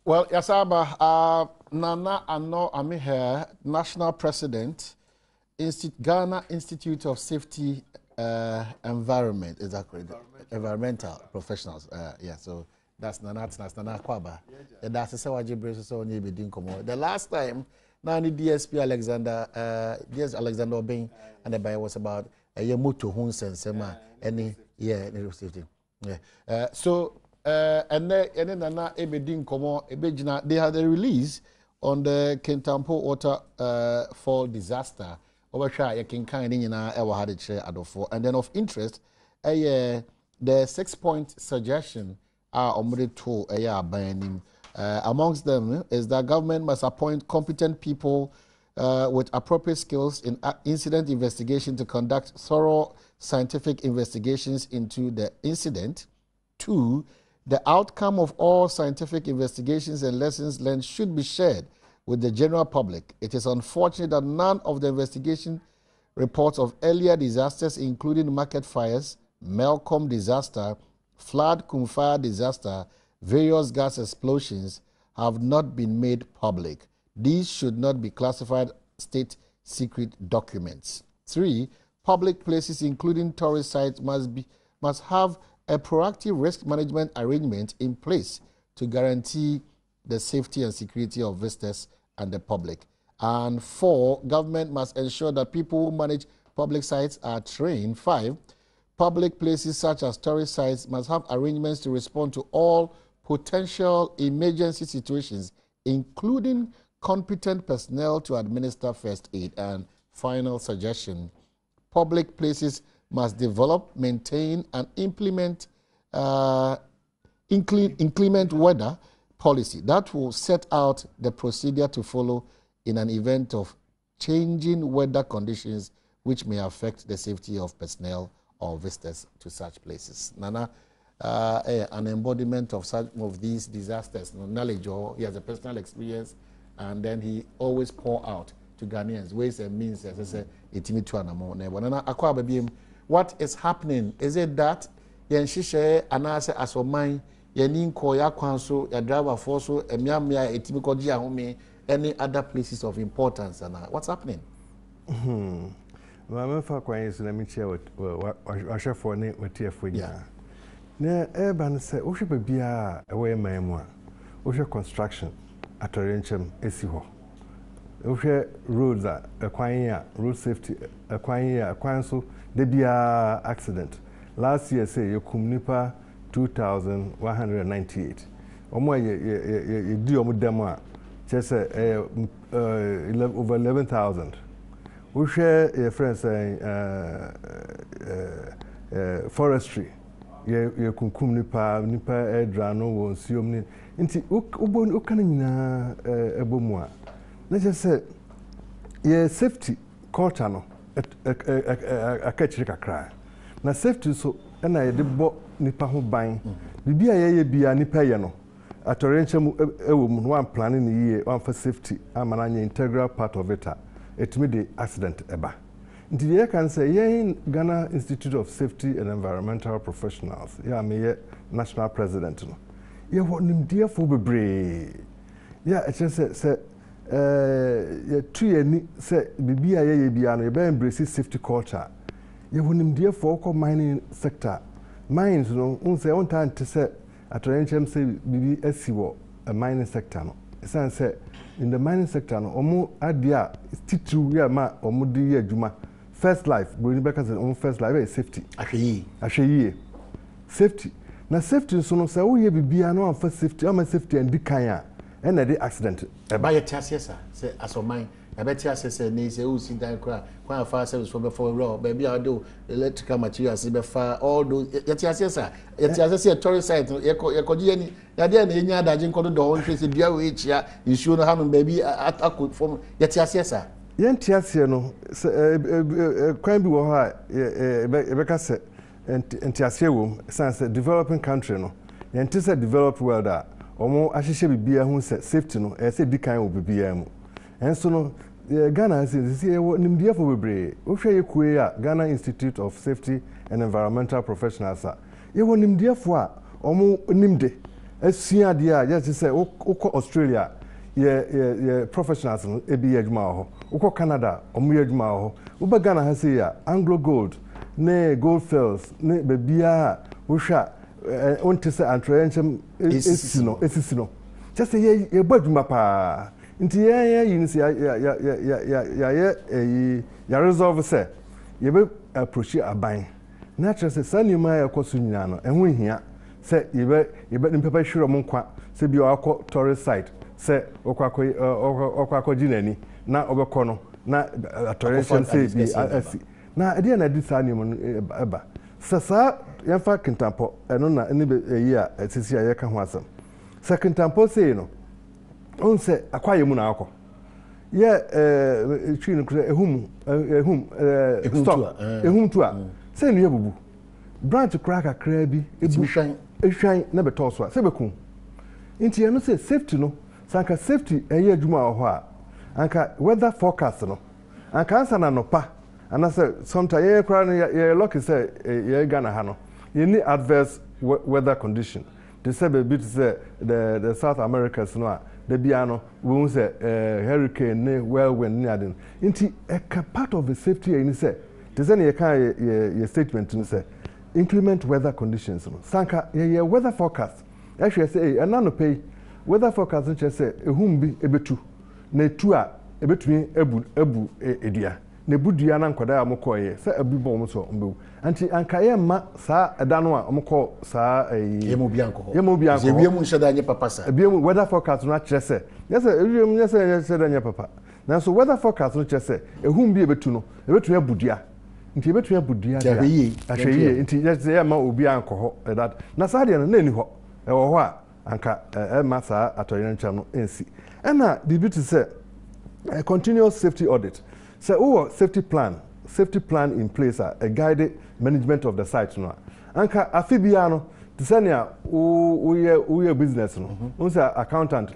Well, Yasaba, Nana Ano Amihe, National President, Ghana Institute of Safety Environment, is that correct? Environmental Professionals. Yeah, so that's Nana Kwaba. That's the Sawaji Brace, so only be doing come. The last time, Nani DSP Alexander Obeng, and the bio was about a Yamuto Huns and Sema, any, yeah, safety. Yeah. And then Nana Ebedin Komo Ebejina, they had a release on the Kentampo water fall disaster. Overshare you can kind in ever had it share Adom. And then of interest, the 6-point suggestion are on the two banning. Amongst them is that government must appoint competent people with appropriate skills in incident investigation to conduct thorough scientific investigations into the incident. 2, the outcome of all scientific investigations and lessons learned should be shared with the general public. It is unfortunate that none of the investigation reports of earlier disasters, including market fires, Melcom disaster, flood Kumfire disaster, various gas explosions, have not been made public. These should not be classified state secret documents. 3, public places, including tourist sites, must have a proactive risk management arrangement in place to guarantee the safety and security of visitors and the public. And 4, government must ensure that people who manage public sites are trained. 5, public places such as tourist sites must have arrangements to respond to all potential emergency situations, including competent personnel to administer first aid. And final suggestion, public places must develop, maintain, and implement inclement weather policy that will set out the procedure to follow in an event of changing weather conditions which may affect the safety of personnel or visitors to such places. Nana, an embodiment of some of these disasters, knowledge, or he has a personal experience, and then he always pour out to Ghanaians ways and means, as I say, what is happening? Is it that yen shishe anase asomai yenin koya kwanso ya driver forso emiamia etimi koji ahome any other places of importance and what's happening? Mama fa kwan yesu na mi chia wahwefo ne watiefo nya. Na urban say wo hwe bia ewe man mu a wo hwe construction atorenchem esi ho. Wo hwe roads a road safety kwan so de bia accident. Last year say yokum nipa 2,198. Omo ye di omo demo a just over 11,000. We share your friends forestry. Ye kunkum nipa edra no wo nsiom ni. Nti wo kan nyina ebomu a. Na just say ye safety culture no akachiri kakra. Na safety so na ye de bo nipa ho ban. Bibia ye bia nipa ye no. Atorenchem ewom no one planning ni ye one for safety amananya integral part of it. It made the accident eba. Nti ye can say ye Ghana Institute of Safety and Environmental Professionals. Yeah, me national president no. Ye what nim dear for bebre. Yeah, it just say ye two ye ni say bibia ye bia no ye be embrace safety culture. Ye what nim dear for mining sector. Mines no say on time to say atorenchem say bibi asiwo a mining sector no. Esan say in the mining sector no omo adia titru ya ma omo di adwuma first life bring back as omo first life is safety ahwe safety na safety so no say wo ye bibia no am safety am safety and di kan a na dey accident e ba ye tiase say asoman e be tiase say ne say o si dan kra kwan fa service for before raw baby I do electrical materials be fa all those ye tiase say tourist site ye koji ni ya dey na enya adaje nkodo do hon hwese bia we chia issue no hanom baby akod from ye tiase say ye tiase no kwan bi wo ha e be ka say tiase wo sense developing country no ye ntise developed world a omo ahihye bibia hu say safety no e say dikan wo bibia mu enso no Ghana says nimdia for bebre wo hwe ye kue a Ghana Institute of Safety and Environmental Professionals ye wo nimdia for a omo nimde esua dia just say ukọ Australia ye professionals no ebi adwuma ho ukọ Canada omo ye adwuma ho uba Ghana ha say ya Anglo Gold ne Gold Fields ne bebia wo hwa onte say antrenchem esisi no just say ye badwuma pa nti ye yin say ya resolve say ye be approach aban na trust say sanima ya kwaso nyina no ehun hia say ye be nimpepa hwero mo nkwa say bi akọ tourist site say okwakọ jinani na obekọ no na torrential say bi asi na ede na di sanima no eba sasa yamfa kintampo eno na eni be yi a etisi a yeka ho asem second tampo say no on say akwaye mu na akọ ye twi no kure ehum tu a say no yebubu branch crack akra bi ebu ehwan na beto so a say beku nti ye no say safety no sanka safety eye adwuma ho a anka weather forecast no anka ansa na nopa ana say sometimes ye kra no ye lucky say ye Ghana ha no you need adverse weather condition they say be to say the South Americas no a the biano we say hurricane ne whirlwind ne adin nti a part of the safety ni say they say you can your statement ni say inclement weather conditions no sanka ye weather forecast actually say anano pay weather forecast no say ehum bi ebetu na etu a ebetumi ebu edua na budua na nkoda amokoye say abibo mo so mbewu anti ankaye ma saa eda no a omko saa yemu bi anko ye wiemu nsheda nye papa sa biemu weather forecast no akire say yes nsheda nye papa na so weather forecast no akire say ehum bi ebetu no ebetu abudua nti ebetu abudua ahweye nti yes ye ma obi anko ho that na saa de no na ni ho ewo ho a anka ma saa atoyere ncha no ensi na bibi to say a continuous safety audit say safety plan in place a guided management of the site no anka afibia no tisania we business no we say accountant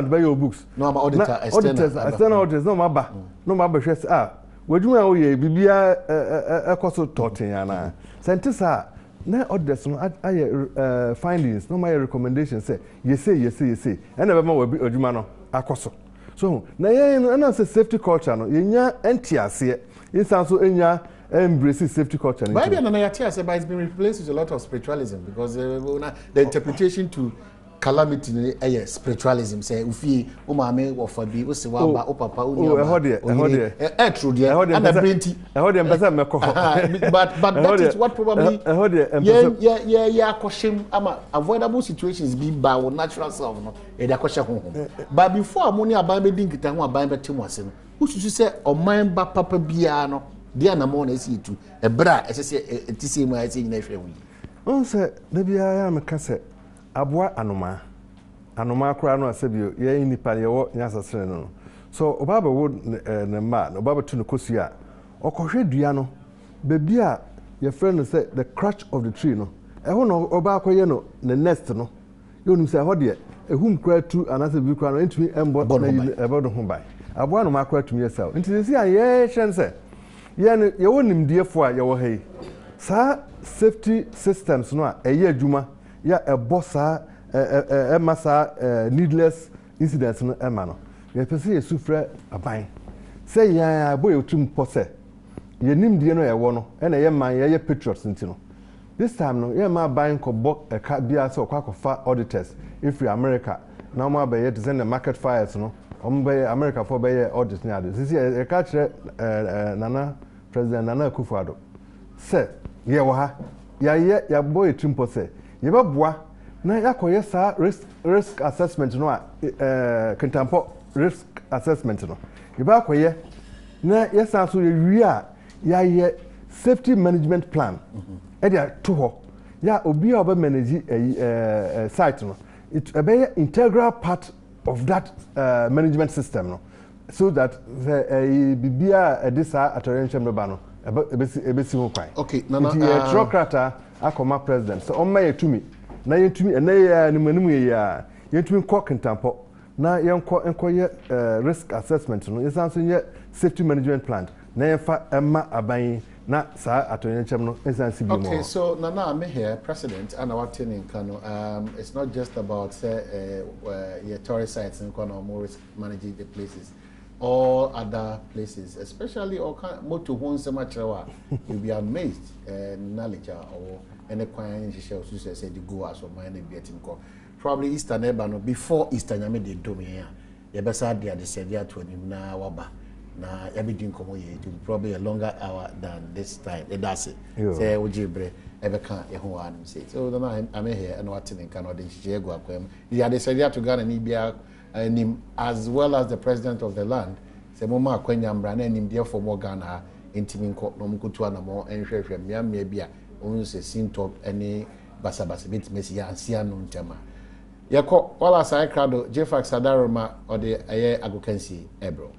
by your books no ma auditor external auditors no ma ba hwese wadwuma wo ye bibia ekoso totin ana sentisa na auditors no aye findings no my recommendation say yes and be ma wadwuma no akoso so na ye na say safety culture no yenya entiase instanso enya embrace safety culture. Maybe na yati ase but it's been replaced with a lot of spiritualism because the interpretation to calamity is spiritualism say ufi o maame ofabi o se wa ba o papa o nyama true there and the brainty but that is what probably yeah question ama avoidable situations be by natural self no e da question honhom but before amoni aban be dinkita ho aban be temu ase no ususu say o man ba papa bia no dia na mo na esi tu e bra ese se etisi mu ase nyina hwe wi on say da bia ya meka say aboa anoma kura no asebio ye nipa ye wo nyasasere no so obaba wo ne ma no obaba tu no kosu a okohwe dua no bebi a your friend no say the crutch of the tree no eho no oba akoye no the nest no yonum say ho de ehum kura tu anase bi kura no entumi embo na ebodo ho bai aboa anoma kura tu yesel nti si a ye hyen say ye wonim diefo a ye wo hei sa safety systems no a eye adwuma ya ebosa masa needless incidents no ema no ye pese ye sufre aban say ya boy otum pose ye nimdie no ye wo no na ye man ye patriots ntino this time no ye ma aban ko bo ka bia se okwakofa auditors if you America na mo abaye to send the market fires no ombe America for baye audit ni ado sisi e ka kire nana president Nana Akufo-Addo say ye wo ha ya boy otum pose ye beboa na yakoye sa risk assessment no kintampo risk assessment no iba akoye na yesa so ye ye safety management plan e dia to ho ya obi oba manage site no it be integral part of that management system no so that bibia edisa atorencham beba no ebesi ho kwan okay nana bureaucrat akoma president so on my to me na yentumi enaya animanum ya yentumi kɔ kintampo na yenko ye risk assessment no yesanso ye safety management plan na yefa ema aban na sa atonye chem no esansi bi mo. Okay, so Nana I'm here, President, and our team in Kano. It's not just about your tourist sites in Kano, more managing the places. All other places, especially all kind moto home semachewa, you'll be amazed knowledge or any kind of say the go as or mine be call. Probably Eastern Ebano before Eastern Yame de Domia. You better be at the Sevilla to him now waba. Na everything come here it will probably a longer hour than this time. That's it. Say Ujibre ever can't say. So then I'm here and what in Canada Diego Aquem. Yeah, they said to Ghana Nibia as well as the president of the land. Say Moma Quenyam Brand him there for more Ghana intimate court no Mukutuana more and Miam maybe only say sin top any basabas bit Messi and Sian Tema. Yako, while I say crowd, Jeff Sadaroma or the Aye Agokensi Ebro.